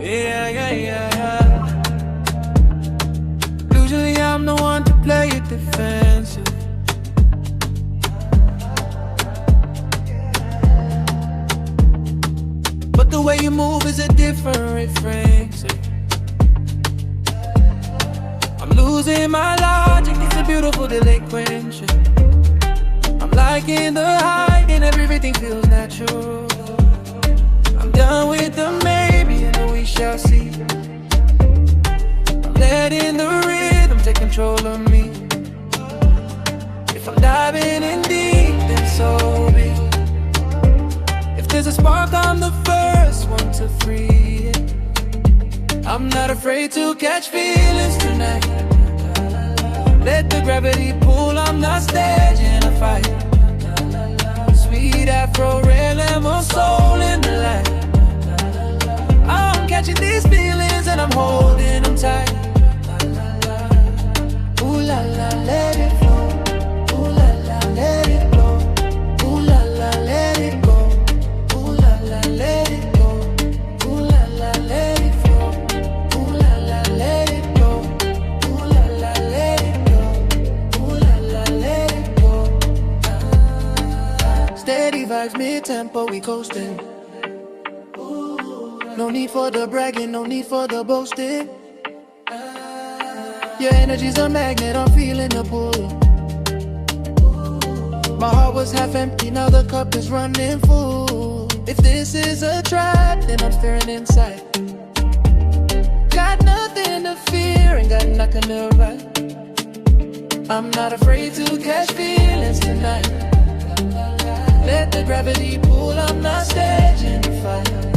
Yeah, yeah, yeah, yeah. Usually I'm the one to play it defensive. But the way you move is a different refrain. I'm losing my logic, it's a beautiful delinquency. I'm liking the high and everything feels natural. I'm done with the maybe and we shall see. I'm letting the rhythm take control of me. If I'm diving in deep, then so be it. If there's a spark, I'm the first one to free it. I'm not afraid to catch feelings tonight. Let the gravity pull, I'm not staging a fight. Sweet Afro-rhythm, soul in the light. I'm catching these feelings and I'm holding them tight. Ooh la la, let it flow. Ooh la la, let it go. Ooh la la, let it go. Ooh la la, let it go. Ooh la la, let it flow. Ooh la la, let it go. Ooh la la, let it go. Ooh la la, let it go. Steady vibes, mid-tempo, we coasting. No need for the bragging, no need for the boasting. Your energy's a magnet, I'm feeling the pull. My heart was half empty, now the cup is running full. If this is a trap, then I'm staring inside. Got nothing to fear, ain't got nothing to write. I'm not afraid to catch feelings tonight. Let the gravity pull, I'm not staging the fight.